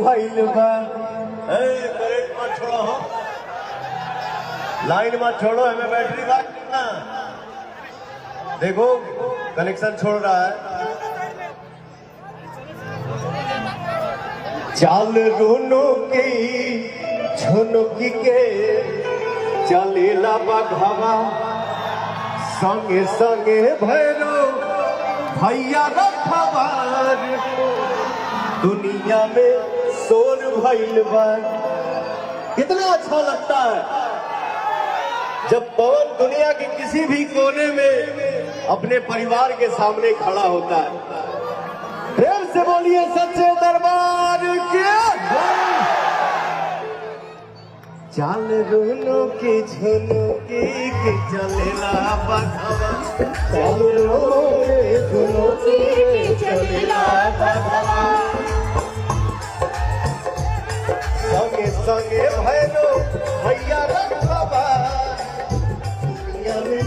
भइल बा। करंट मत छोड़ो हो, लाइन मत छोड़ो, हमें बैटरी बात करना। देखो कनेक्शन छोड़ रहा है। चाल रोनो की झुनुकी के चलेला बघवा, संगे संगे भैरो भैया रखवार। दुनिया में शोर भइल बा। कितना अच्छा लगता है जब पवन दुनिया के किसी भी कोने में अपने परिवार के सामने खड़ा होता है। प्रेम से बोलिए सच्चे दरबार के। चाल रोनो की झुनुकी के चलेला बघवा, चाल रोनो के झुनुकी के चलेला बघवा। संगे संगे भैरो भैया रखवा, दुनिया में